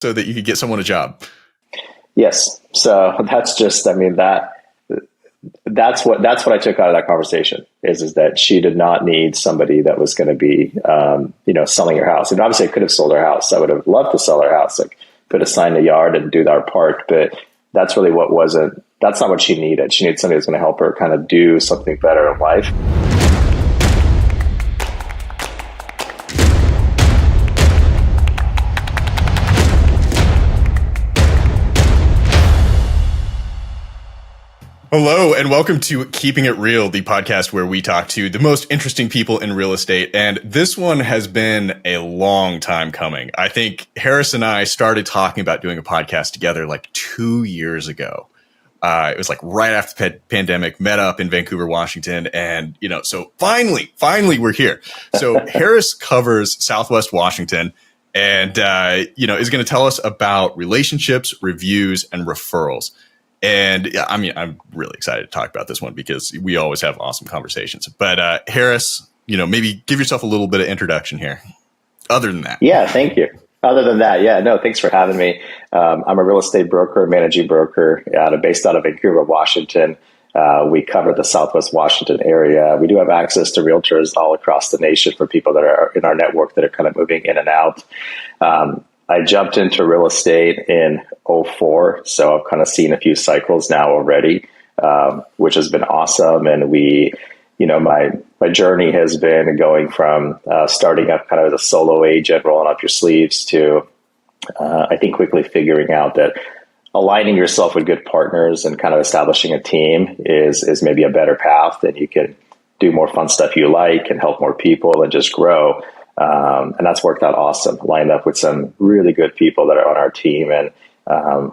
so that you could get someone a job? Yes. So that's what I took out of that conversation is that she did not need somebody that was going to be, selling her house. And obviously I could have sold her house. I would have loved to sell her house, like put a sign in the yard and do our part. But that's really that's not what she needed. She needed somebody who's going to help her kind of do something better in life. Hello, and welcome to Keeping It Real, the podcast where we talk to the most interesting people in real estate. And this one has been a long time coming. I think Harris and I started talking about doing a podcast together like 2 years ago. It was like right after the pandemic, met up in Vancouver, Washington. And, so finally we're here. So Harris covers Southwest Washington and, is going to tell us about relationships, reviews, and referrals. And I'm really excited to talk about this one because we always have awesome conversations. But Harris, maybe give yourself a little bit of introduction here. Other than that. Yeah, thank you. Other than that, yeah, no, thanks for having me. I'm a real estate broker, managing broker based out of Vancouver, Washington. We cover the Southwest Washington area. We do have access to realtors all across the nation for people that are in our network that are kind of moving in and out. I jumped into real estate in 2004, so I've kind of seen a few cycles now already, which has been awesome. And my journey has been going from starting up kind of as a solo agent, rolling up your sleeves to, I think, quickly figuring out that aligning yourself with good partners and kind of establishing a team is maybe a better path, and you can do more fun stuff you like and help more people and just grow. And that's worked out awesome. Lined up with some really good people that are on our team. And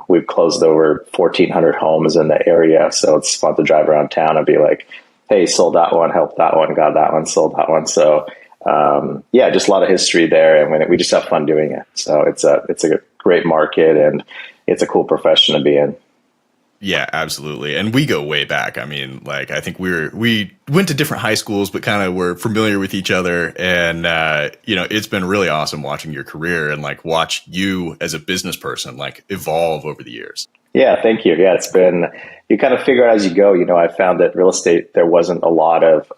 we've closed over 1,400 homes in the area. So it's fun to drive around town and be like, hey, sold that one, helped that one, got that one, sold that one. So just a lot of history there. And we just have fun doing it. So it's a great market and it's a cool profession to be in. Yeah, absolutely. And we go way back. I mean, I think we went to different high schools, but kind of were familiar with each other. And, it's been really awesome watching your career and watch you as a business person, evolve over the years. Yeah, thank you. Yeah, it's been, you kind of figure out as you go. I found that real estate, there wasn't a lot of,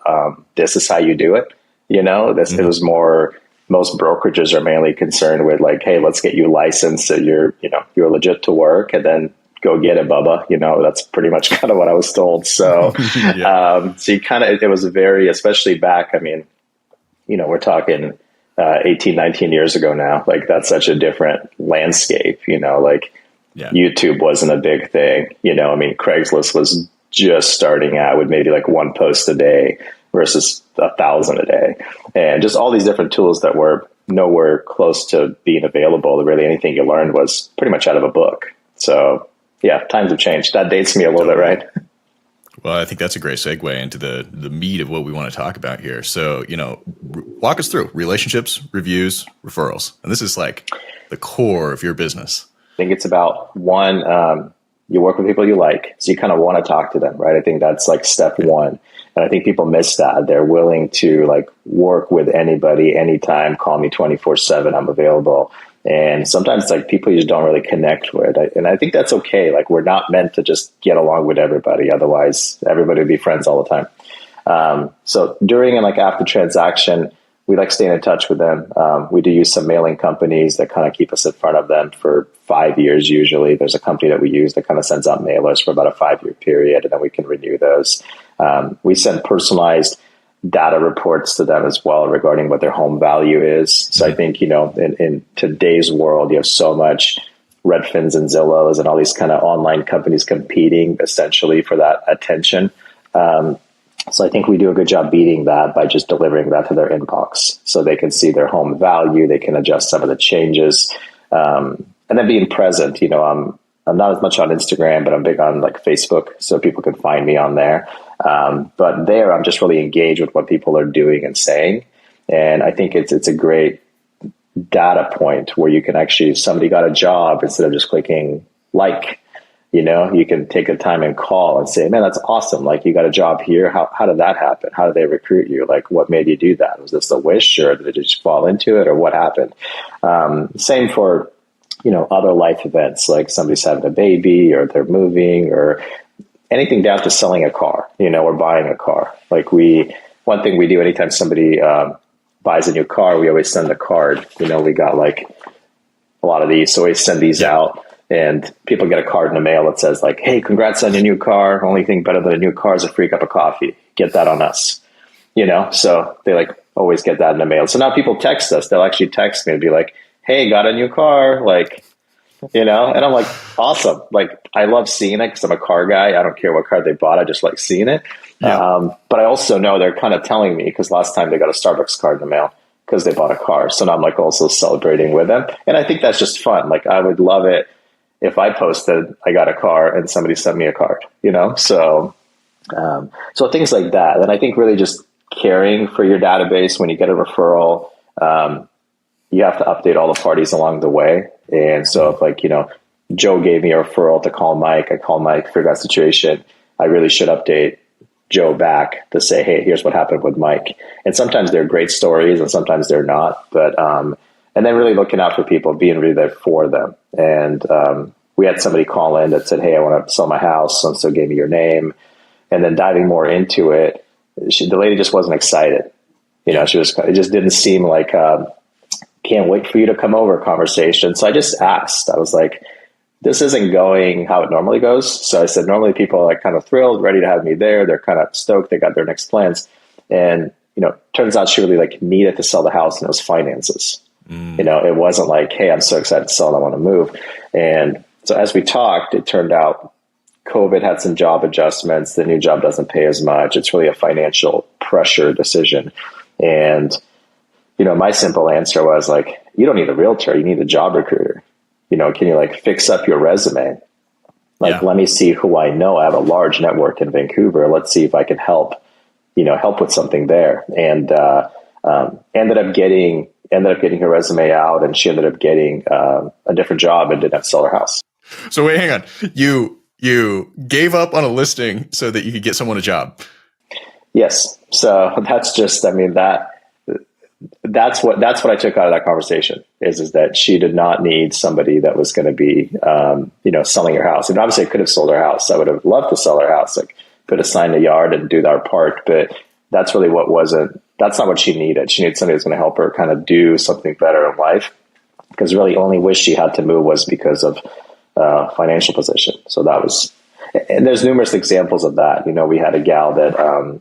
this is how you do it. It was more, most brokerages are mainly concerned with hey, let's get you licensed so you're legit to work, and then go get it, Bubba. That's pretty much kind of what I was told. So, yeah. So you kind of, it was very, especially back, we're talking 18, 19 years ago now, that's such a different landscape, yeah. YouTube wasn't a big thing, Craigslist was just starting out with maybe one post a day versus 1,000 a day. And just all these different tools that were nowhere close to being available. Really anything you learned was pretty much out of a book. So, yeah, times have changed. That dates me a little bit, right? Well, I think that's a great segue into the meat of what we want to talk about here. So, walk us through relationships, reviews, referrals. And this is the core of your business. I think it's about one, you work with people you like, so you kind of want to talk to them, right? I think that's step one. And I think people miss that. They're willing to work with anybody, anytime, call me 24/7, I'm available. And sometimes people you just don't really connect with. And I think that's okay. We're not meant to just get along with everybody. Otherwise, everybody would be friends all the time. So during and after transaction, we staying in touch with them. We do use some mailing companies that kind of keep us in front of them for 5 years usually. There's a company that we use that kind of sends out mailers for about a 5-year period, and then we can renew those. We send personalized data reports to them as well regarding what their home value is. So I think, in today's world, you have so much Redfins and Zillows and all these kind of online companies competing essentially for that attention. So I think we do a good job beating that by just delivering that to their inbox so they can see their home value. They can adjust some of the changes. And then being present, I'm not as much on Instagram, but I'm big on Facebook, so people can find me on there. But there, I'm just really engaged with what people are doing and saying. And I think it's a great data point where you can actually, if somebody got a job, instead of just clicking you can take the time and call and say, man, that's awesome. You got a job here. How did that happen? How did they recruit you? What made you do that? Was this a wish, or did it just fall into it, or what happened? Same for other life events, like somebody's having a baby or they're moving or anything down to selling a car, or buying a car. Like one thing we do anytime somebody buys a new car, we always send a card. We got like a lot of these, so we send these out, and people get a card in the mail that says like, "Hey, congrats on your new car. Only thing better than a new car is a free cup of coffee. Get that on us." So they like always get that in the mail. So now people text us. They'll actually text me and be like, "Hey, got a new car." Like, and I'm like, awesome. Like, I love seeing it because I'm a car guy. I don't care what car they bought. I just like seeing it. Yeah. But I also know they're kind of telling me, because last time they got a Starbucks card in the mail because they bought a car. So now I'm like also celebrating with them. And I think that's just fun. Like, I would love it if I posted, I got a car and somebody sent me a card, So things like that. And I think really just caring for your database when you get a referral, you have to update all the parties along the way. And so if like, Joe gave me a referral to call Mike, I call Mike, figure out the situation. I really should update Joe back to say, hey, here's what happened with Mike. And sometimes they're great stories and sometimes they're not, but, and then really looking out for people, being really there for them. And, we had somebody call in that said, hey, I want to sell my house. So gave me your name. And then diving more into it, the lady just wasn't excited. It just didn't seem like, can't wait for you to come over conversation. So I just asked, I was like, this isn't going how it normally goes. So I said, normally people are like kind of thrilled, ready to have me there. They're kind of stoked. They got their next plans. And, turns out she really like needed to sell the house, and it was finances. It wasn't like, hey, I'm so excited to sell, I want to move. And so as we talked, it turned out COVID had some job adjustments. The new job doesn't pay as much. It's really a financial pressure decision. And, my simple answer was like, you don't need a realtor. You need a job recruiter. Can you like fix up your resume? Like, let me see who I know. I have a large network in Vancouver. Let's see if I can help with something there. And, ended up getting her resume out, and she ended up getting a different job and didn't have to sell her house. So wait, hang on. You gave up on a listing so that you could get someone a job. Yes. So that's just, that's what I took out of that conversation is that she did not need somebody that was going to be, selling her house. And obviously I could have sold her house. I would have loved to sell her house, like put a sign in the yard and do our part. But that's really that's not what she needed. She needed somebody who's going to help her kind of do something better in life, because really only wish she had to move was because of financial position. So that was, and there's numerous examples of that. We had a gal that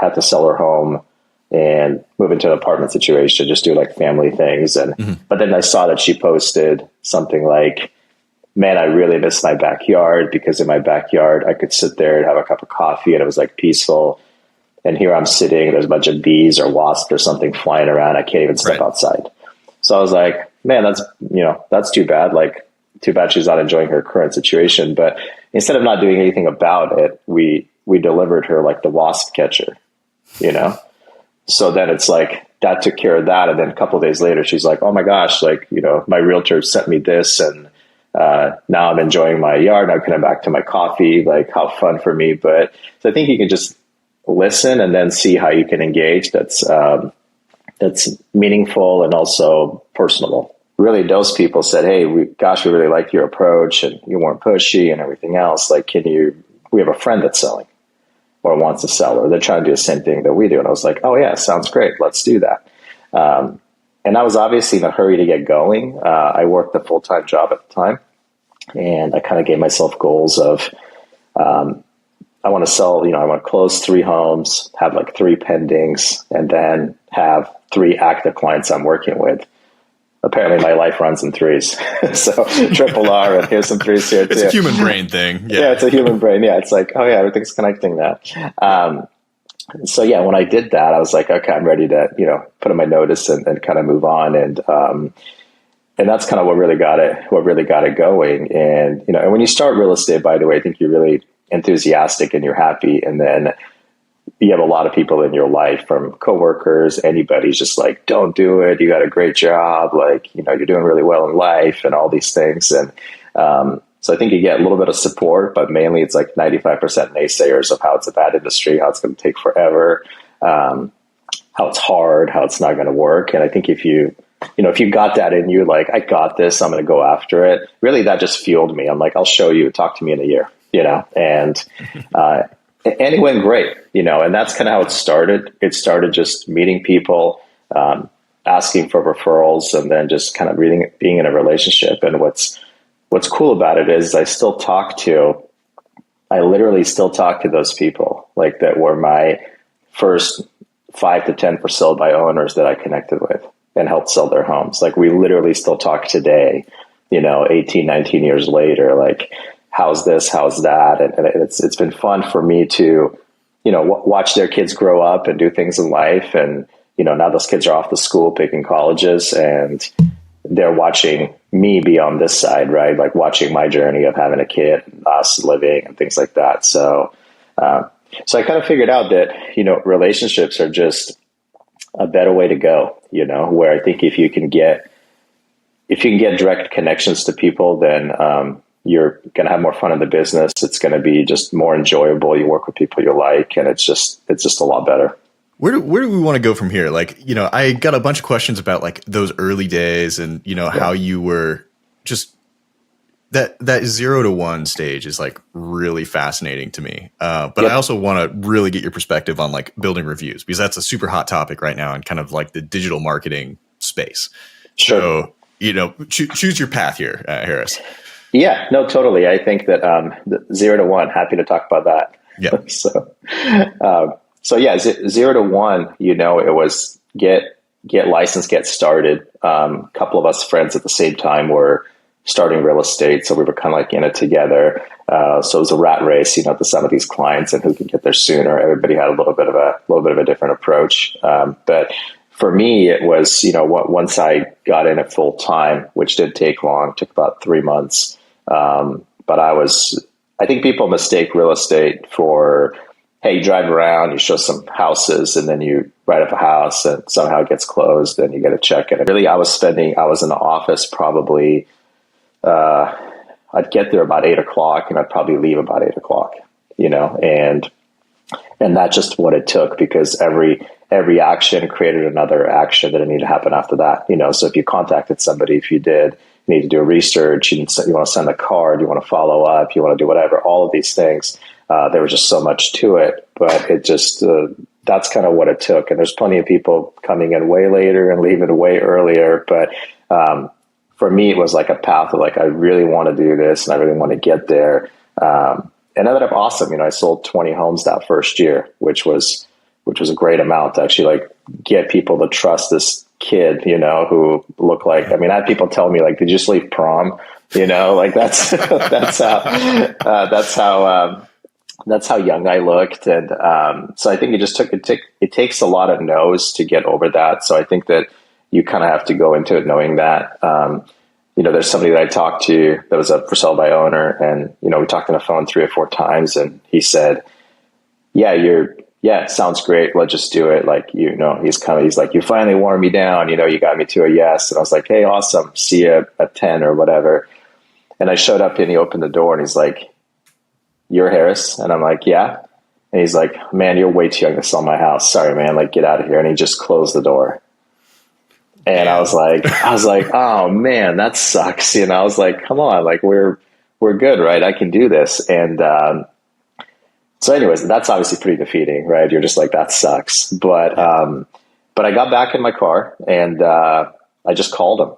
had to sell her home and move into an apartment situation, just do like family things. And, but then I saw that she posted something like, man, I really miss my backyard, because in my backyard, I could sit there and have a cup of coffee and it was like peaceful. And here I'm sitting, there's a bunch of bees or wasps or something flying around. I can't even step outside. So I was like, man, that's too bad. Like, too bad she's not enjoying her current situation. But instead of not doing anything about it, we delivered her like the wasp catcher, So then it's like that took care of that. And then a couple of days later, she's like, oh my gosh, like, my realtor sent me this, and now I'm enjoying my yard. I'm coming back to my coffee, like how fun for me. But so I think you can just listen and then see how you can engage. That's meaningful and also personable. Really, those people said, hey, we really like your approach, and you weren't pushy and everything else. Like, we have a friend that's selling or wants to sell, or they're trying to do the same thing that we do. And I was like, oh yeah, sounds great. Let's do that. And I was obviously in a hurry to get going. I worked a full-time job at the time, and I kind of gave myself goals of, I want to sell, I want to close 3 homes, have like 3 pendings, and then have 3 active clients I'm working with. Apparently my life runs in threes. So triple R, and here's some threes here too. It's a human brain thing. Yeah, it's a human brain. Yeah, it's like, oh yeah, everything's connecting now. So yeah, when I did that, I was like, okay, I'm ready to, put in my notice and kind of move on. And that's kind of what really got it going. And, and when you start real estate, by the way, I think you're really enthusiastic and you're happy. And then you have a lot of people in your life, from coworkers, anybody's just like, don't do it. You got a great job. Like, you're doing really well in life and all these things. And, so I think you get a little bit of support, but mainly it's like 95% naysayers of how it's a bad industry, how it's going to take forever, how it's hard, how it's not going to work. And I think if you if you got that in you, like, I got this, I'm going to go after it. Really, that just fueled me. I'm like, I'll show you, talk to me in a year, and, and it went great, and that's kind of how it started. It started just meeting people, asking for referrals, and then just kind of being in a relationship. And what's cool about it is I literally still talk to those people, like, that were my first 5 to 10 for sale by owners that I connected with and helped sell their homes. Like, we literally still talk today, 18, 19 years later, like, how's this, how's that? And it's been fun for me to, watch their kids grow up and do things in life. And, now those kids are off to school, picking colleges, and they're watching me be on this side, right? Like, watching my journey of having a kid, us living, and things like that. So I kind of figured out that, relationships are just a better way to go, where I think if you can get direct connections to people, then, you're going to have more fun in the business. It's going to be just more enjoyable. You work with people you like, and it's just a lot better. Where do we want to go from here? Like, I got a bunch of questions about, like, those early days and, how you were just that 0 to 1 stage is, like, really fascinating to me. But I also want to really get your perspective on, like, building reviews, because that's a super hot topic right now in kind of like the digital marketing space. Sure. So, choose your path here, Harris. Yeah, no, totally. I think that, the 0 to 1, happy to talk about that. Yeah. So yeah, 0 to 1, it was get licensed, get started. A couple of us friends at the same time were starting real estate, so we were kind of like in it together. So it was a rat race, to some of these clients and who could get there sooner. Everybody had a little bit of a different approach. But for me, it was, once I got in it full time, which did take long, took about 3 months. But I think people mistake real estate for, hey, you drive around, you show some houses, and then you write up a house and somehow it gets closed and you get a check. And really, I was in the office probably, I'd get there about 8 o'clock and I'd probably leave about 8 o'clock, and that's just what it took, because every action created another action that needed to happen after that. So if you contacted somebody, if you did, you need to do research, you want to send a card, you want to follow up, you want to do whatever, all of these things. There was just so much to it, but it just, that's kind of what it took. And there's plenty of people coming in way later and leaving way earlier. But, for me, it was like a path of, like, I really want to do this and I really want to get there. And ended up awesome. I sold 20 homes that first year, which was a great amount to actually, like, get people to trust this kid, who looked like, I had people tell me, like, did you just leave prom? Like, that's how young I looked. And, so I think it takes a lot of no's to get over that. So I think that you kind of have to go into it knowing that, there's somebody that I talked to that was a for sale by owner, and, we talked on the phone 3 or 4 times, and he said, yeah, sounds great. Let's just do it. Like, he's like, you finally wore me down. You got me to a yes. And I was like, hey, awesome. See you at 10 or whatever. And I showed up and he opened the door and he's like, you're Harris? And I'm like, yeah. And he's like, man, you're way too young to sell my house. Sorry, man. Like, get out of here. And he just closed the door. And I was like, oh man, that sucks. I was like, come on, like, we're good, right? I can do this. And, so anyways, that's obviously pretty defeating, right? You're just like, that sucks. But I got back in my car and, I just called him,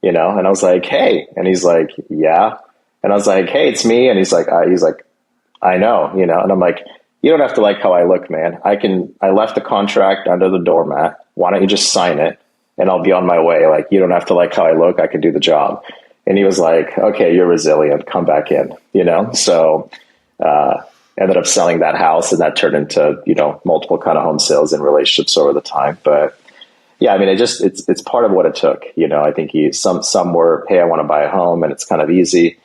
and I was like, hey, and he's like, yeah. And I was like, hey, it's me. And he's like, I know, and I'm like, you don't have to like how I look, man. I left the contract under the doormat. Why don't you just sign it and I'll be on my way? Like, you don't have to like how I look. I can do the job. And he was like, okay, you're resilient. Come back in, So, ended up selling that house, and that turned into, multiple kind of home sales and relationships over the time. But yeah, it's part of what it took. I think some were, hey, I want to buy a home, and it's kind of easy,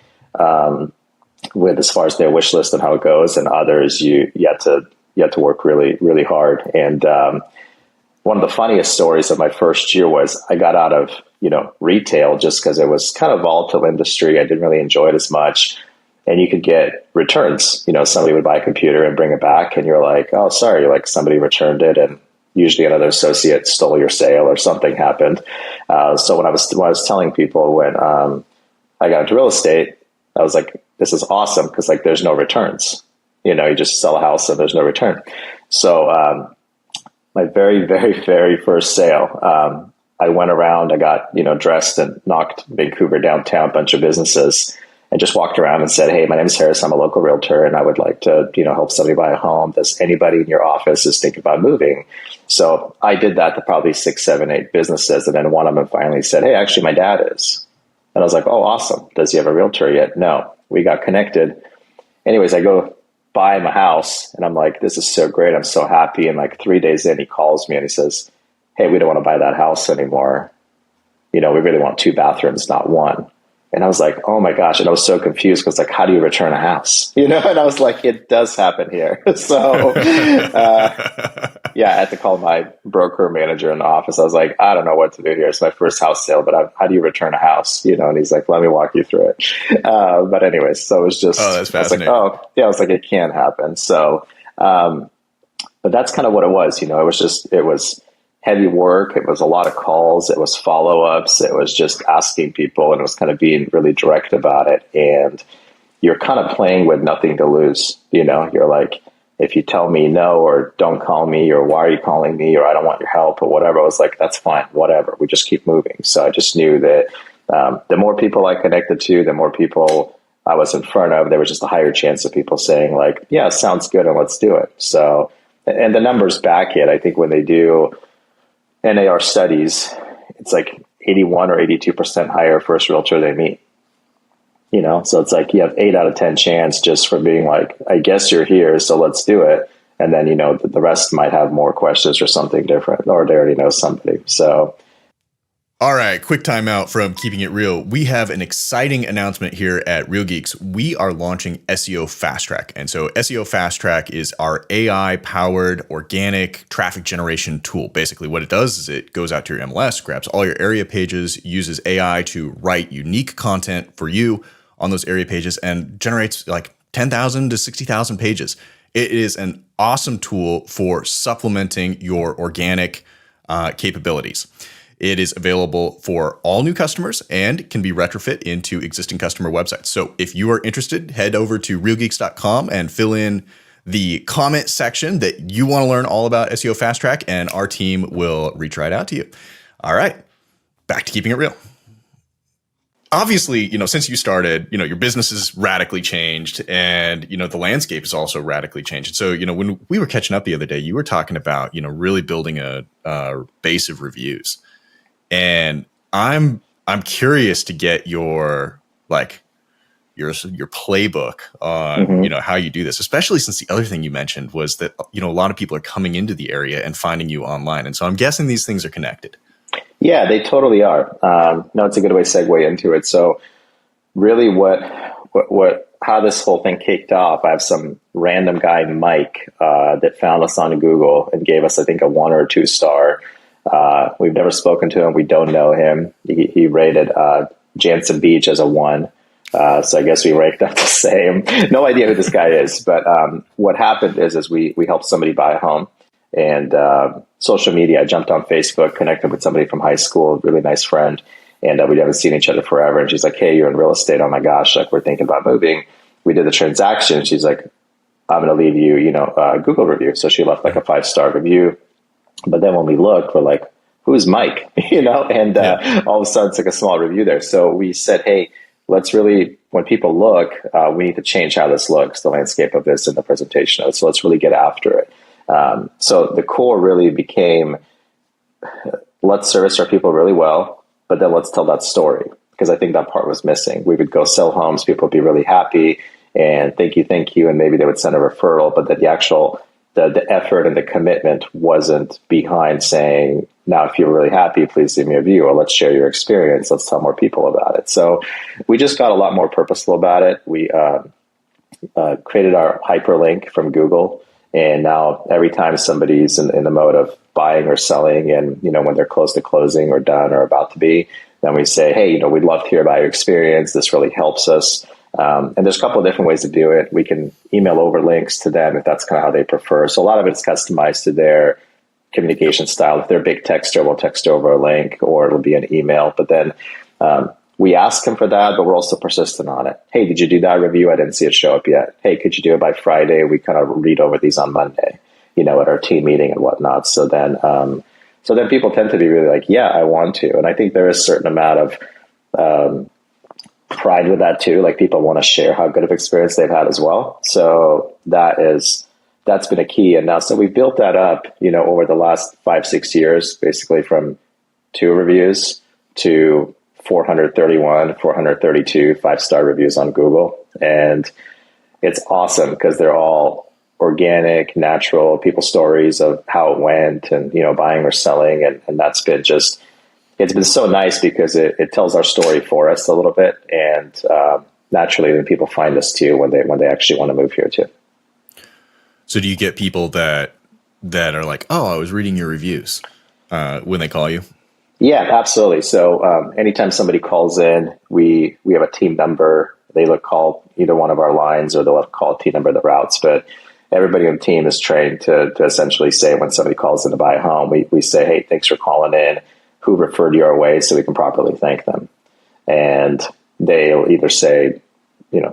with as far as their wish list and how it goes, and others you had to work really, really hard. And, one of the funniest stories of my first year was I got out of, retail just because it was kind of volatile industry. I didn't really enjoy it as much. And you could get returns, somebody would buy a computer and bring it back and you're like, oh, sorry, like somebody returned it and usually another associate stole your sale or something happened. So when I was telling people when I got into real estate, I was like, this is awesome because like there's no returns. You just sell a house and there's no return. So my very, very, very first sale, I went around, I got, dressed and knocked Vancouver downtown, bunch of businesses, and just walked around and said, hey, my name is Harris. I'm a local realtor and I would like to, help somebody buy a home. Does anybody in your office is thinking about moving? So I did that to probably 6, 7, 8 businesses. And then one of them finally said, hey, actually my dad is. And I was like, oh, awesome. Does he have a realtor yet? No. We got connected. Anyways, I go buy him a house and I'm like, this is so great. I'm so happy. And like 3 days in, he calls me and he says, hey, we don't want to buy that house anymore. We really want 2 bathrooms, not 1. And I was like, oh my gosh. And I was so confused because like, how do you return a house? And I was like, it does happen here. So, I had to call my broker manager in the office. I was like, I don't know what to do here. It's my first house sale, but how do you return a house? And he's like, let me walk you through it. But anyways, so it was just, that's fascinating. I was like, it can happen. So, but that's kind of what it was. It was heavy work. It was a lot of calls. It was follow-ups. It was just asking people, and it was kind of being really direct about it. And you're kind of playing with nothing to lose. You're like, if you tell me no, or don't call me, or why are you calling me, or I don't want your help, or whatever, I was like, that's fine, whatever. We just keep moving. So I just knew that the more people I connected to, the more people I was in front of, there was just a higher chance of people saying like, yeah, sounds good, and let's do it. So, and the numbers back it. I think when they do NAR studies, it's like 81 or 82% higher first realtor they meet. So it's like you have 8 out of 10 chance just for being like, I guess you're here, so let's do it. And then, the rest might have more questions or something different, or they already know somebody. So. All right, quick timeout from Keeping It Real. We have an exciting announcement here at Real Geeks. We are launching SEO Fast Track. And so SEO Fast Track is our AI-powered organic traffic generation tool. Basically, what it does is it goes out to your MLS, grabs all your area pages, uses AI to write unique content for you on those area pages, and generates like 10,000 to 60,000 pages. It is an awesome tool for supplementing your organic capabilities. It is available for all new customers and can be retrofit into existing customer websites. So if you are interested, head over to realgeeks.com and fill in the comment section that you want to learn all about SEO Fast Track, and our team will reach right out to you. All right, back to Keeping It Real. Obviously, since you started, your business has radically changed, and, the landscape has also radically changed. So, when we were catching up the other day, you were talking about, really building a base of reviews. And I'm curious to get your playbook on, how you do this, especially since the other thing you mentioned was that, a lot of people are coming into the area and finding you online. And so I'm guessing these things are connected. Yeah, they totally are. No, it's a good way to segue into it. So really how this whole thing kicked off, I have some random guy, Mike, that found us on Google and gave us, I think, a 1 or 2 star. We've never spoken to him. We don't know him. He rated Jansen Beach as a 1. So I guess we ranked up the same. No idea who this guy is. But what happened is we helped somebody buy a home. And social media, I jumped on Facebook, connected with somebody from high school, really nice friend. And we haven't seen each other forever. And she's like, hey, you're in real estate. Oh, my gosh, like we're thinking about moving. We did the transaction. She's like, I'm going to leave you, a Google review. So she left like a 5-star review. But then when we looked, we're like, who's Mike? And all of a sudden it's like a small review there. So we said, hey, let's really, when people look, we need to change how this looks, the landscape of this and the presentation of it. So let's really get after it. So the core really became, let's service our people really well, but then let's tell that story, because I think that part was missing. We would go sell homes, people would be really happy and thank you. And maybe they would send a referral, but that the actual, the effort and the commitment wasn't behind saying, now, if you're really happy, please leave me a review, or let's share your experience. Let's tell more people about it. So we just got a lot more purposeful about it. We created our hyperlink from Google. And now every time somebody's in the mode of buying or selling, and, when they're close to closing or done or about to be, then we say, hey, we'd love to hear about your experience. This really helps us. And there's a couple of different ways to do it. We can email over links to them if that's kind of how they prefer. So a lot of it's customized to their communication style. If they're a big texter, we'll text over a link, or it'll be an email. But then we ask them for that, but we're also persistent on it. Hey, did you do that review? I didn't see it show up yet. Hey, could you do it by Friday? We kind of read over these on Monday, at our team meeting and whatnot. So then people tend to be really like, yeah, I want to. And I think there is a certain amount of pride with that too. Like, people want to share how good of experience they've had as well. So that's been a key. And now, so we built that up, over the last 5-6 years, basically from 2 reviews to 431, 432 5-star reviews on Google. And it's awesome because they're all organic, natural people stories of how it went and, buying or selling. And that's been it's been so nice because it tells our story for us a little bit. And naturally, then people find us too when they actually want to move here too. So do you get people that are like, oh, I was reading your reviews when they call you? Yeah, absolutely. So anytime somebody calls in, we have a team number. They call either one of our lines, or they'll call a team number that routes. But everybody on the team is trained to essentially say, when somebody calls in to buy a home, we say, hey, thanks for calling in. Who referred you our way, so we can properly thank them. And they'll either say,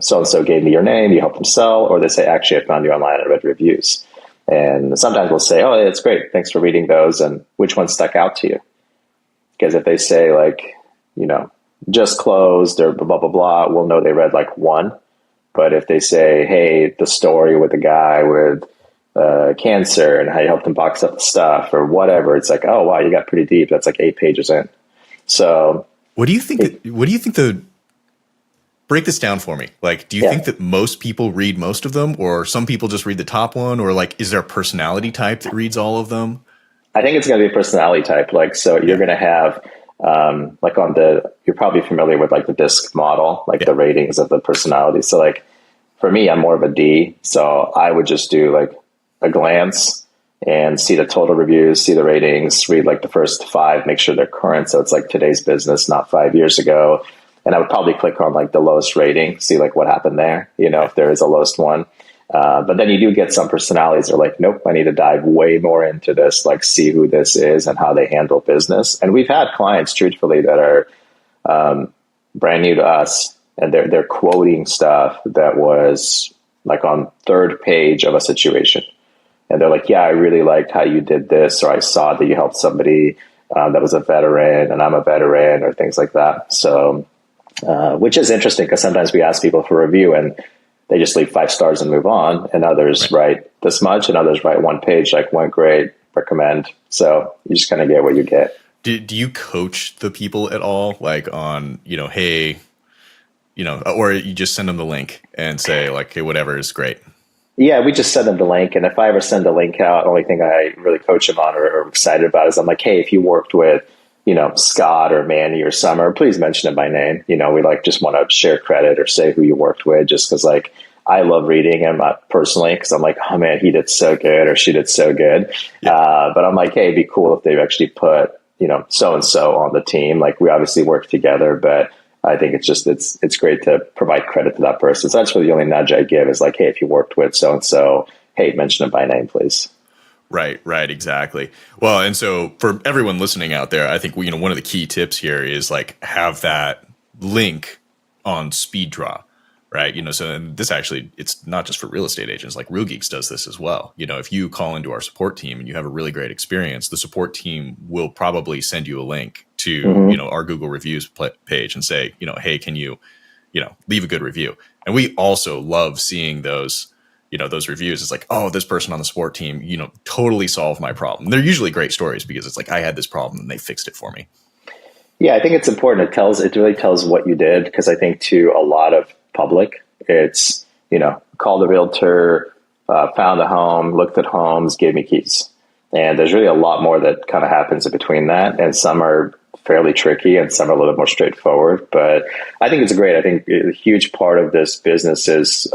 so-and-so gave me your name, you helped them sell, or they say, actually, I found you online and read reviews. And sometimes we'll say, oh, it's great. Thanks for reading those. And which one stuck out to you? Because if they say just closed or blah, blah, blah, we'll know they read one. But if they say, hey, the story with the guy with cancer and how you helped him box up the stuff or whatever, it's like, oh, wow, you got pretty deep. That's 8 pages in. So what do you think? Break this down for me. Do you think that most people read most of them, or some people just read the top one, or is there a personality type that reads all of them? I think it's going to be a personality type. So you're going to have, you're probably familiar with the DISC model, the ratings of the personality. So for me, I'm more of a D. So I would just do a glance and see the total reviews, see the ratings, read the first 5, make sure they're current. So it's today's business, not 5 years ago. And I would probably click on the lowest rating, see what happened there, if there is a lowest one. But then you do get some personalities that are nope, I need to dive way more into this, see who this is and how they handle business. And we've had clients, truthfully, that are brand new to us, and they're quoting stuff that was on 3rd page of a situation. And they're like, yeah, I really liked how you did this, or I saw that you helped somebody that was a veteran and I'm a veteran, or things like that. So, which is interesting because sometimes we ask people for a review and they just leave 5 stars and move on, and others write this much, and others write 1 page, went great, recommend. So you just kind of get what you get. Do you coach the people at all? On, hey, or you just send them the link and say hey, whatever is great? Yeah, we just send them the link. And if I ever send a link out, the only thing I really coach them on or excited about is I'm like, hey, if you worked with, Scott or Manny or Summer, please mention it by name. We just want to share credit or say who you worked with, just because I love reading him personally, because I'm like, oh man, he did so good or she did so good. Yeah. But I'm like, hey, it'd be cool if they actually put, so-and-so on the team. We obviously work together, but I think it's great to provide credit to that person. So that's really the only nudge I give is hey, if you worked with so-and-so, hey, mention it by name, please. Right, exactly. Well, and so for everyone listening out there, I think one of the key tips here is have that link on speed draw, right? So and this actually, it's not just for real estate agents. Real Geeks does this as well. If you call into our support team and you have a really great experience, the support team will probably send you a link to our Google reviews page and say, hey, can you leave a good review? And we also love seeing those those reviews. It's oh, this person on the support team, totally solved my problem. They're usually great stories because it's I had this problem and they fixed it for me. Yeah, I think it's important. It really tells what you did, because I think to a lot of public, it's, called the realtor, found a home, looked at homes, gave me keys. And there's really a lot more that kind of happens in between that. And some are fairly tricky and some are a little bit more straightforward. But I think it's great. I think a huge part of this business is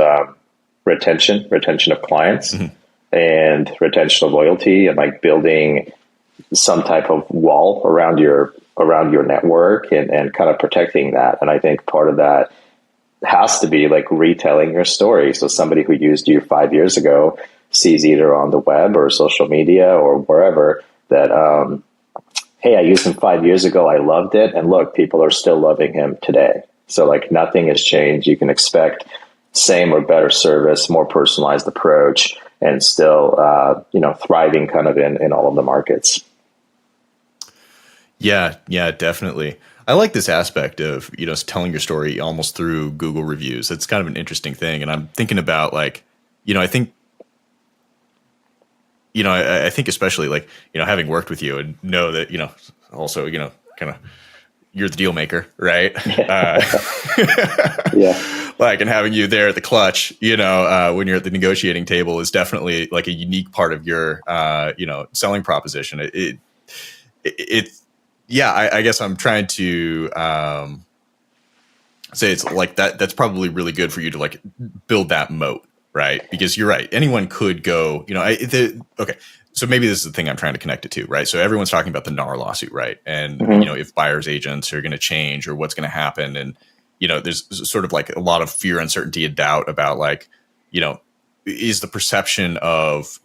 retention of clients and retention of loyalty, and building some type of wall around your network and kind of protecting that. And I think part of that has to be retelling your story. So somebody who used you 5 years ago sees either on the web or social media or wherever that, hey, I used him 5 years ago. I loved it. And look, people are still loving him today. So like nothing has changed. You can expect same or better service, more personalized approach, and still, thriving kind of in all of the markets. Yeah, definitely. I like this aspect of, telling your story almost through Google reviews. It's kind of an interesting thing. And I'm thinking about like, I think, I think especially like, having worked with you and know that, also, kind of you're the deal maker, right? Yeah. Like, and having you there at the clutch, when you're at the negotiating table is definitely like a unique part of your, selling proposition. I guess I'm trying to say it's like that. That's probably really good for you to like build that moat, right? Because you're right. Anyone could go, okay. So maybe this is the thing I'm trying to connect it to, right? So everyone's talking about the NAR lawsuit, right? And, if buyer's agents are going to change or what's going to happen. And, there's sort of like a lot of fear, uncertainty, and doubt about like, is the perception of,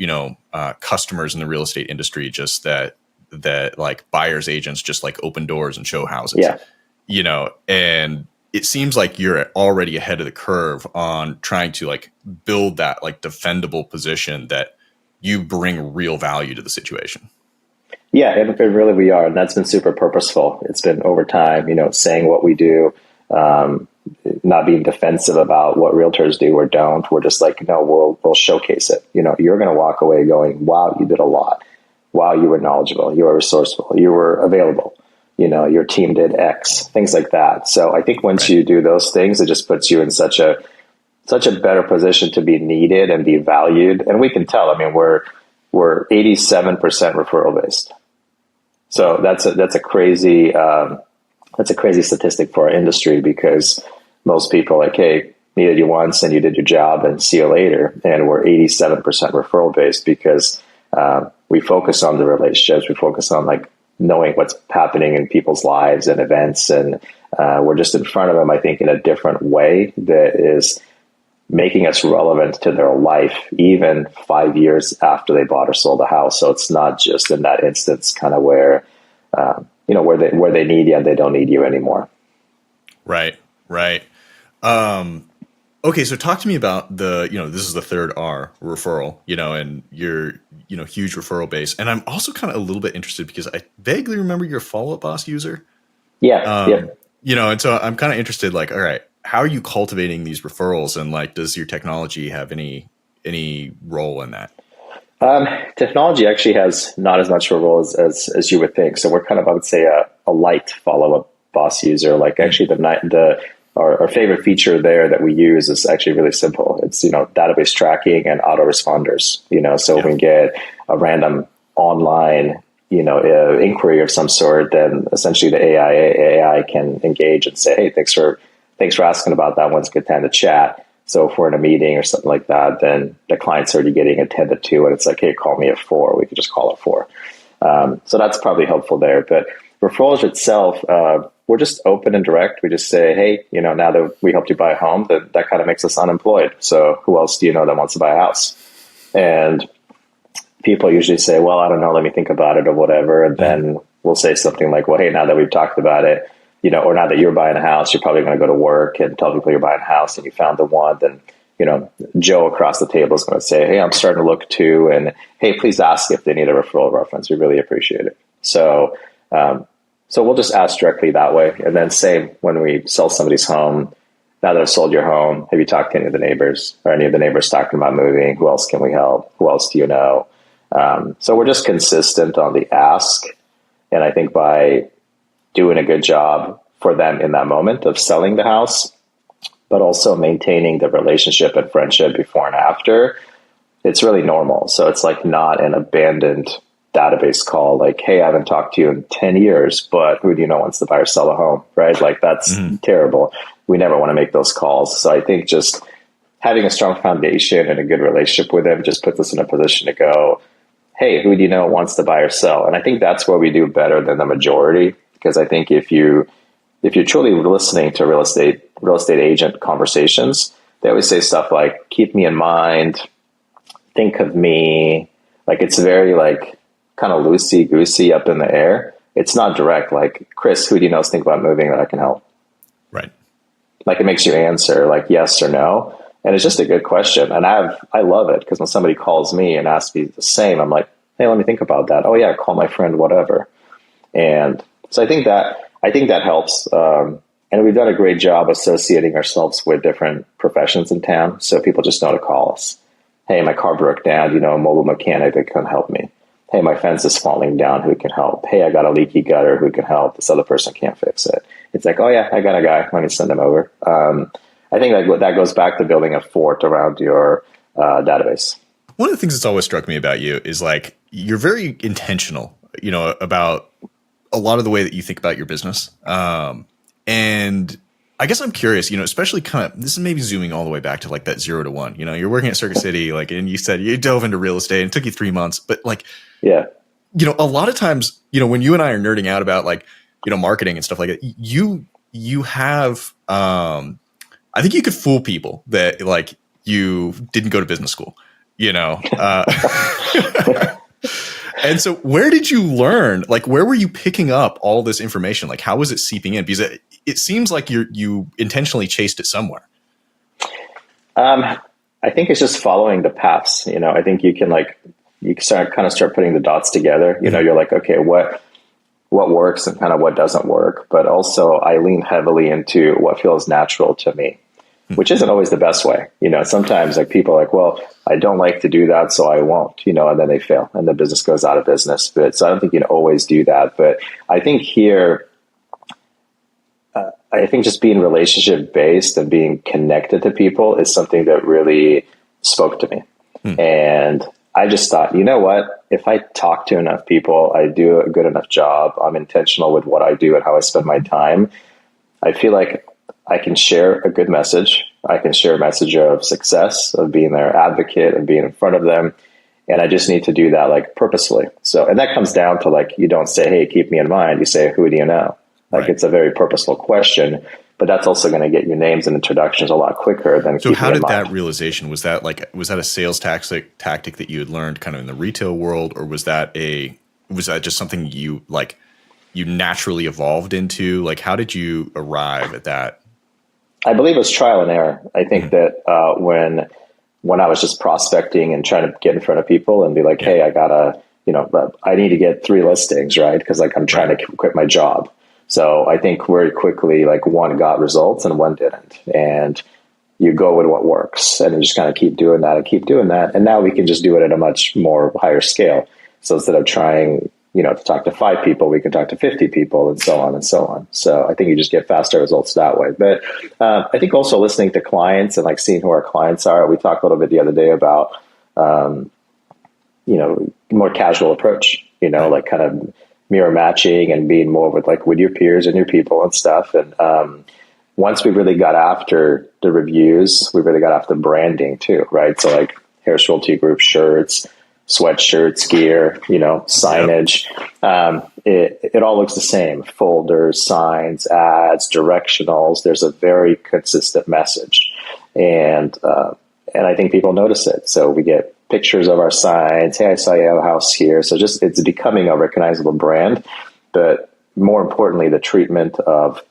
customers in the real estate industry just that like buyer's agents just like open doors and show houses, and it seems like you're already ahead of the curve on trying to like build that like defendable position that you bring real value to the situation. Yeah, it really we are. And that's been super purposeful. It's been over time, saying what we do, not being defensive about what realtors do or don't. We're just like, no, we'll showcase it. You're going to walk away going, wow, you did a lot. Wow, you were knowledgeable. You were resourceful. You were available. Your team did X, things like that. So I think once you do those things, it just puts you in such a better position to be needed and be valued. And we can tell, I mean, we're 87% referral based. So that's a crazy statistic for our industry, because most people are like, hey, needed you once and you did your job and see you later. And we're 87% referral based because we focus on the relationships. We focus on like knowing what's happening in people's lives and events. And we're just in front of them, I think, in a different way that is making us relevant to their life, even 5 years after they bought or sold a house. So it's not just in that instance kind of where, where they need you and they don't need you anymore. Right. Okay. So talk to me about this is the third R, referral, and your, huge referral base. And I'm also kind of a little bit interested because I vaguely remember you're a Follow Up Boss user. Yeah. And so I'm kind of interested, like, all right, how are you cultivating these referrals, and like, does your technology have any role in that? Technology actually has not as much of a role as you would think. So we're kind of, I would say, a light Follow Up Boss user. Like actually our favorite feature there that we use is actually really simple. It's, database tracking and autoresponders, so we can get a random online, inquiry of some sort, then essentially the AI can engage and say, hey, thanks for asking about that. When's a good time to chat? So if we're in a meeting or something like that, then the client's already getting attended to, and it's like, hey, call me at 4. We could just call at 4. So that's probably helpful there. But referrals itself, we're just open and direct. We just say, hey, now that we helped you buy a home, that kind of makes us unemployed. So who else do you know that wants to buy a house? And people usually say, well, I don't know, let me think about it or whatever. And then we'll say something like, well, hey, now that we've talked about it, or now that you're buying a house, you're probably going to go to work and tell people you're buying a house and you found the one. Then, Joe across the table is going to say, hey, I'm starting to look too. And hey, please ask if they need a referral reference. We really appreciate it. So we'll just ask directly that way. And then same when we sell somebody's home. Now that I've sold your home, have you talked to any of the neighbors? Or any of the neighbors talking about moving? Who else can we help? Who else do you know? So we're just consistent on the ask. And I think by doing a good job for them in that moment of selling the house, but also maintaining the relationship and friendship before and after, it's really normal. So it's like not an abandoned database call, like, hey, I haven't talked to you in 10 years, but who do you know wants to buy or sell a home, right? Like that's terrible. We never want to make those calls. So I think just having a strong foundation and a good relationship with them just puts us in a position to go, hey, who do you know wants to buy or sell? And I think that's where we do better than the majority, because I think if you're truly listening to real estate agent conversations, they always say stuff like, keep me in mind, think of me. Like it's very like kind of loosey goosey up in the air. It's not direct. Like, Chris, who do you know is thinking about moving that I can help? Right. Like, it makes you answer like yes or no. And it's just a good question. And I love it because when somebody calls me and asks me the same, I'm like, hey, let me think about that. Oh yeah, call my friend, whatever. And so I think that helps. And we've done a great job associating ourselves with different professions in town. So people just know to call us. Hey, my car broke down, a mobile mechanic that can help me. Hey, my fence is falling down, who can help? Hey, I got a leaky gutter, who can help? This other person can't fix it. It's like, oh yeah, I got a guy, let me send him over. I think that goes back to building a fort around your database. One of the things that's always struck me about you is like, you're very intentional, about a lot of the way that you think about your business. And I guess I'm curious, especially this is maybe zooming all the way back to like that 0 to 1, you're working at Circuit City, like, and you said you dove into real estate and it took you 3 months, but like, yeah, a lot of times, when you and I are nerding out about like, marketing and stuff like that, you have, I think you could fool people that like you didn't go to business school, And so where did you learn, like, where were you picking up all this information? Like, how was it seeping in? Because it seems like you intentionally chased it somewhere. I think it's just following the paths. I think you can start putting the dots together. You're like, okay, what works and kind of what doesn't work. But also I lean heavily into what feels natural to me, which isn't always the best way. Sometimes like people are like, well, I don't like to do that, so I won't, and then they fail and the business goes out of business. But so I don't think you can always do that. But I think here, I think just being relationship based and being connected to people is something that really spoke to me. And I just thought, you know what, if I talk to enough people, I do a good enough job, I'm intentional with what I do and how I spend my time, I feel like I can share a good message. I can share a message of success, of being their advocate and being in front of them. And I just need to do that like purposefully. So, and that comes down to like, you don't say, hey, keep me in mind. You say, who do you know? Like, right. It's a very purposeful question, but that's also going to get you names and introductions a lot quicker than. So how did that realization, was that a sales tactic that you had learned kind of in the retail world, or was that just something you naturally evolved into? Like, how did you arrive at that? I believe it was trial and error. I think that when I was just prospecting and trying to get in front of people and be like, hey, I gotta, I need to get 3 listings, right? Because like I'm trying to quit my job. So I think very quickly, like one got results and one didn't. And you go with what works and you just kind of keep doing that and keep doing that. And now we can just do it at a much more higher scale. So instead of trying, to talk to 5 people, we can talk to 50 people and so on and so on. So I think you just get faster results that way. But I think also listening to clients and like seeing who our clients are. We talked a little bit the other day about, more casual approach, like kind of mirror matching and being more with your peers and your people and stuff. And once we really got after the reviews, we really got after branding too, right? So like Harris Realty Group shirts, sweatshirts, gear, signage. It all looks the same. Folders, signs, ads, directionals. There's a very consistent message. And I think people notice it. So we get pictures of our signs. Hey, I saw you have a house here. So just, it's becoming a recognizable brand, but more importantly, the treatment of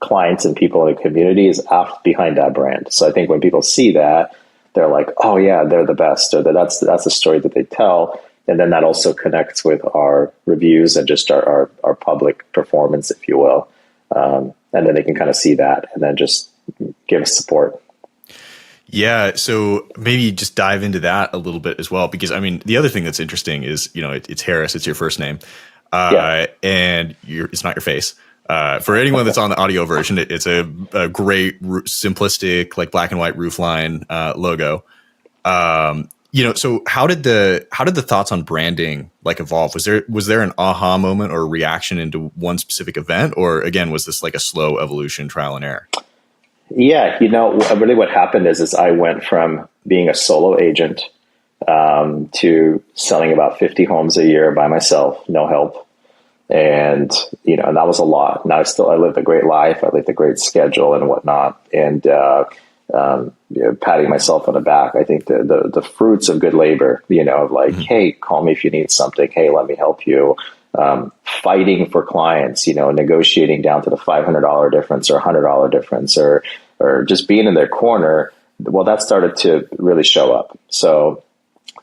clients and people in the community is behind that brand. So I think when people see that, they're like, oh yeah, they're the best, or that's the story that they tell. And then that also connects with our reviews and just our public performance, if you will. And then they can kind of see that and then just give us support. Yeah. So maybe just dive into that a little bit as well, because I mean, the other thing that's interesting is, it's Harris, it's your first name, and it's not your face. For anyone that's on the audio version, it's a great, simplistic, like black and white roofline logo. So how did the thoughts on branding like evolve? Was there an aha moment or a reaction into one specific event, or again, was this like a slow evolution, trial and error? Yeah, really what happened is I went from being a solo agent to selling about 50 homes a year by myself, no help. And, and that was a lot. Now I lived a great life. I lived a great schedule and whatnot. And patting myself on the back. I think the fruits of good labor, of like, hey, call me if you need something. Hey, let me help you. Fighting for clients, negotiating down to the $500 difference or $100 difference, or just being in their corner. Well, that started to really show up. So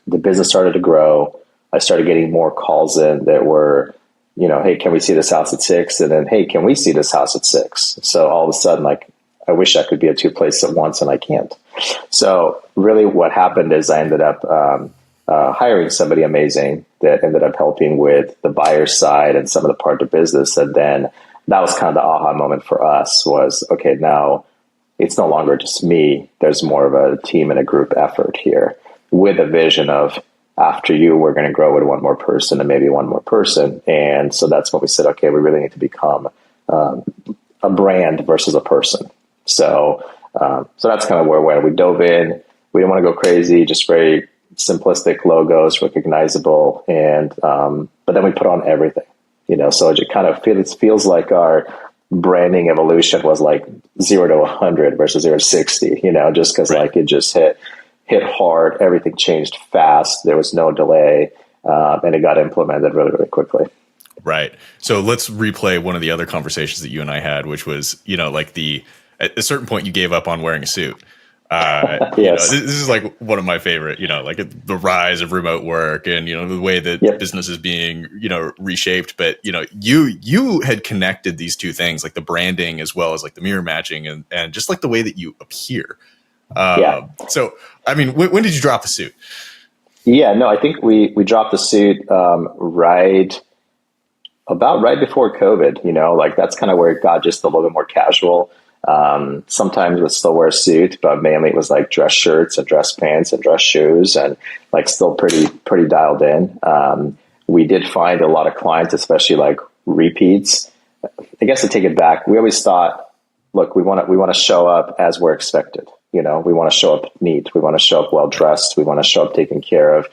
the business started to grow. I started getting more calls in that were, hey, can we see this house at 6? And then, hey, can we see this house at 6? So all of a sudden, like, I wish I could be at 2 places at once, and I can't. So really what happened is I ended up hiring somebody amazing that ended up helping with the buyer side and some of the part of the business. And then that was kind of the aha moment for us was, okay, now it's no longer just me. There's more of a team and a group effort here with a vision of, after you, we're going to grow with one more person and maybe one more person. And so that's when we said, okay, we really need to become a brand versus a person. So that's kind of where we dove in. We didn't want to go crazy, just very simplistic logos, recognizable. And, but then we put on everything, so it kind of feels like our branding evolution was like 0 to 100 versus 0 to 60, just because like it just hit hard. Everything changed fast. There was no delay. And it got implemented really, really quickly. Right. So let's replay one of the other conversations that you and I had, which was, like at a certain point you gave up on wearing a suit. Yes. This is like one of my favorite, like the rise of remote work and, the way that business is being, reshaped. But, you had connected these two things, like the branding as well as like the mirror matching and just like the way that you appear. So, I mean, when did you drop the suit? Yeah, no, I think we dropped the suit right before COVID, like that's kind of where it got just a little bit more casual. Sometimes we'd still wear a suit, but mainly it was like dress shirts and dress pants and dress shoes and like still pretty dialed in. We did find a lot of clients, especially like repeats. I guess to take it back, we always thought, look, we want to show up as we're expected. We want to show up neat. We want to show up well dressed. We want to show up taken care of.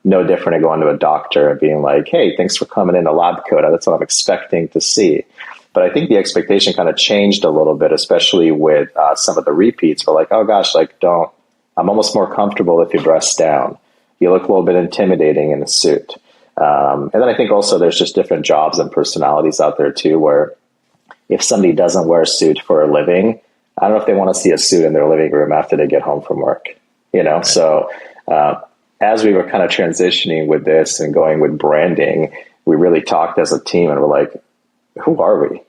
No different than going to a doctor and being like, hey, thanks for coming in a lab coat. That's what I'm expecting to see. But I think the expectation kind of changed a little bit, especially with some of the repeats. We're like, oh gosh, I'm almost more comfortable if you dress down. You look a little bit intimidating in a suit. And then I think also there's just different jobs and personalities out there too, where if somebody doesn't wear a suit for a living, I don't know if they want to see a suit in their living room after they get home from work, So as we were kind of transitioning with this and going with branding, we really talked as a team and we're like, who are we?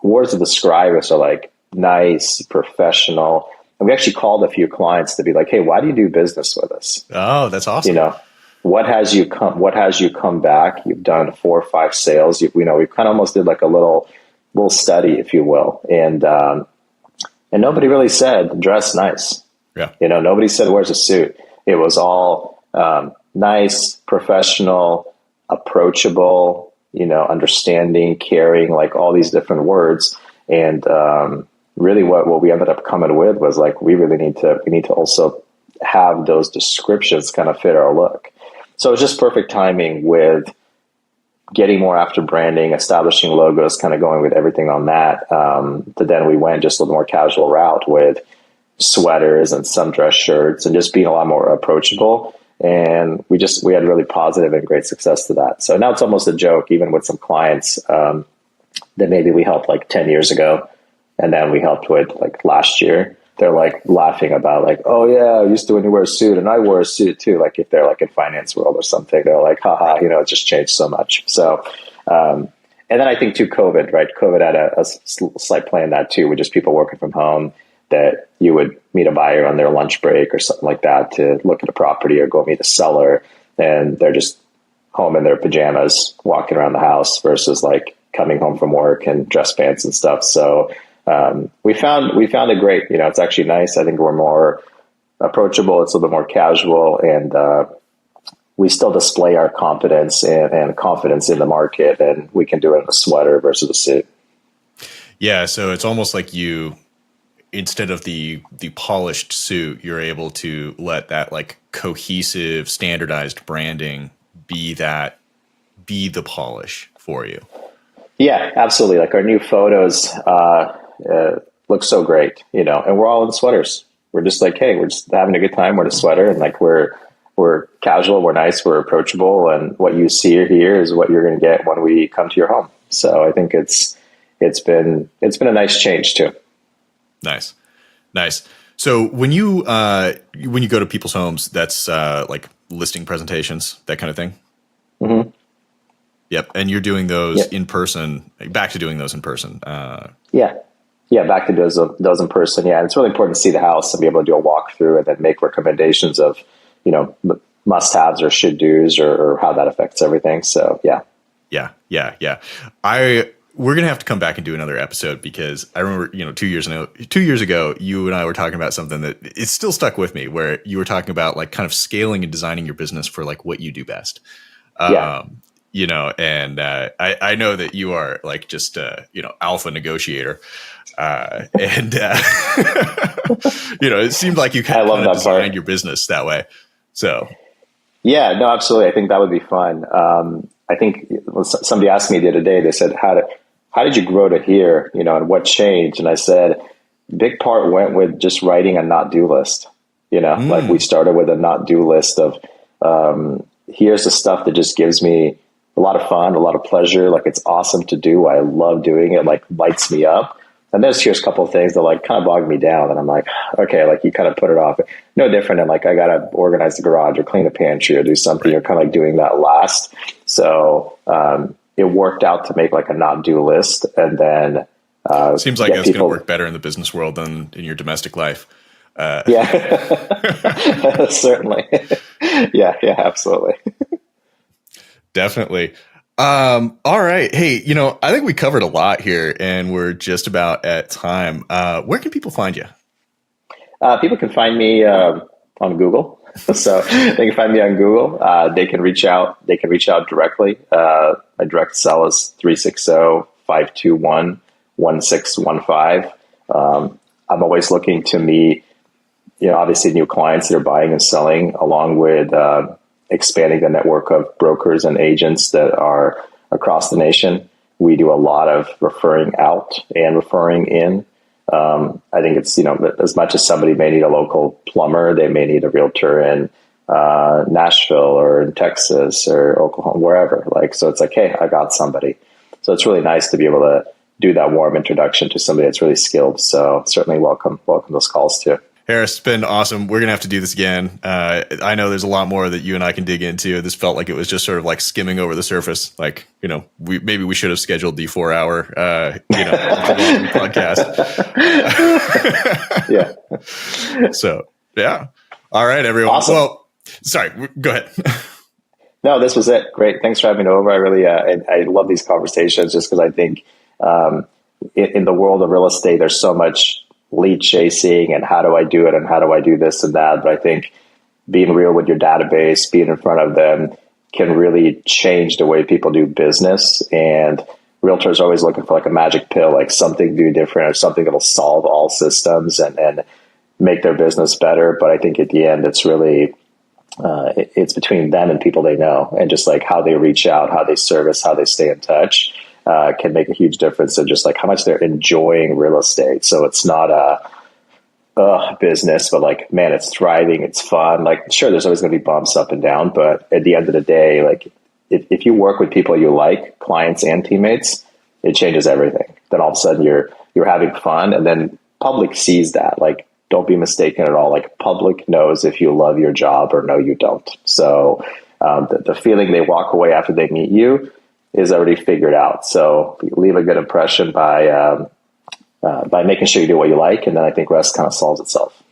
Words to describe us are like nice, professional. And we actually called a few clients to be like, hey, why do you do business with us? Oh, that's awesome. What has you come back? You've done 4 or 5 sales. We kind of almost did like a little study, if you will. And nobody really said dress nice. Yeah. Nobody said where's a suit. It was all nice, professional, approachable, understanding, caring, like all these different words. And really what we ended up coming with was like, we need to also have those descriptions kind of fit our look. So it was just perfect timing with getting more after branding, establishing logos, kind of going with everything on that. To then we went just a little more casual route with sweaters and some dress shirts and just being a lot more approachable. And we had really positive and great success to that. So now it's almost a joke, even with some clients that maybe we helped like 10 years ago. And then we helped with like last year. They're like laughing about like, oh yeah, I used to when you wear a suit and I wore a suit too. Like if they're like in finance world or something, they're like, haha, it just changed so much. So, and then I think too, COVID, right? COVID had a slight play in that too, with just people working from home, that you would meet a buyer on their lunch break or something like that to look at a property or go meet a seller. And they're just home in their pajamas, walking around the house versus like coming home from work and dress pants and stuff. So, we found it great. It's actually nice. I think we're more approachable. It's a little bit more casual, and we still display our competence and confidence in the market, and we can do it in a sweater versus a suit. Yeah. So it's almost like you, instead of the polished suit, you're able to let that like cohesive, standardized branding be the polish for you. Yeah, absolutely. Like our new photos, looks so great, you know, and we're all in sweaters. We're just like, hey, we're just having a good time. We're in a sweater, and like we're casual, we're nice, we're approachable, and what you see or hear is what you're going to get when we come to your home. So I think it's been a nice change too. Nice. So when you go to people's homes, that's like listing presentations, that kind of thing. Mm-hmm. Yep. And you're doing those in person, back to doing those in person. Yeah, back to those in person. Yeah, and it's really important to see the house and be able to do a walkthrough and then make recommendations of, you know, must-haves or should-dos or how that affects everything. So, yeah. We're going to have to come back and do another episode because I remember, you know, 2 years ago, you and I were talking about something that it's still stuck with me, where you were talking about like kind of scaling and designing your business for like what you do best. You know, and I know that you are like just you know, alpha negotiator, and you know, it seemed like you kind of designed your business that way. So yeah, no, absolutely. I think that would be fun. I think somebody asked me the other day. They said, "How did you grow to here? You know, and what changed?" And I said, big part went with just writing a not do list. You know, like we started with a not do list of here's the stuff that just gives me a lot of fun, a lot of pleasure. Like it's awesome to do. I love doing it. Like lights me up. And here's a couple of things that like kind of bog me down. And I'm like, okay, like you kind of put it off. No different than like I got to organize the garage or clean the pantry or do something. You're kind of like doing that last. So it worked out to make like a not do list. And then seems like it's going to work better in the business world than in your domestic life. Yeah, certainly. Yeah, absolutely. Definitely. All right. Hey, you know, I think we covered a lot here and we're just about at time. Where can people find you? People can find me on Google. So they can find me on Google. They can reach out. They can reach out directly. My direct cell is 360-521-1615. I'm always looking to meet, you know, obviously new clients that are buying and selling, along with expanding the network of brokers and agents that are across the nation. We do a lot of referring out and referring in. I think it's, you know, as much as somebody may need a local plumber, they may need a realtor in Nashville or in Texas or Oklahoma, wherever. Like, so it's like, hey, I got somebody. So it's really nice to be able to do that warm introduction to somebody that's really skilled. So certainly welcome those calls too. Harris, it's been awesome. We're going to have to do this again. I know there's a lot more that you and I can dig into. This felt like it was just sort of like skimming over the surface. Like, you know, maybe we should have scheduled the 4-hour, you know, podcast. Yeah. So, yeah. All right, everyone. Awesome. Well, sorry, go ahead. No, this was it. Great. Thanks for having me over. I really, I love these conversations just because I think in the world of real estate, there's so much lead chasing and how do I do it and how do I do this and that. But I think being real with your database, being in front of them can really change the way people do business. And realtors are always looking for like a magic pill, like something to do different or something that'll solve all systems and make their business better. But I think at the end, it's really, it's between them and people they know, and just like how they reach out, how they service, how they stay in touch. Can make a huge difference in just like how much they're enjoying real estate. So it's not a business, but like, man, it's thriving. It's fun. Like, sure, there's always going to be bumps up and down, but at the end of the day, like if you work with people you like, clients and teammates, it changes everything. Then all of a sudden you're having fun, and then public sees that. Like, don't be mistaken at all. Like, public knows if you love your job or no, you don't. So the feeling they walk away after they meet you is already figured out. So leave a good impression by making sure you do what you like. And then I think rest kind of solves itself.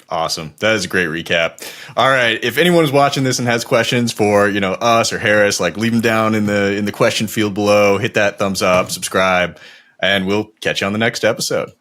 Awesome. That is a great recap. All right. If anyone is watching this and has questions for, you know, us or Harris, like leave them down in the question field below, hit that thumbs up, subscribe, and we'll catch you on the next episode.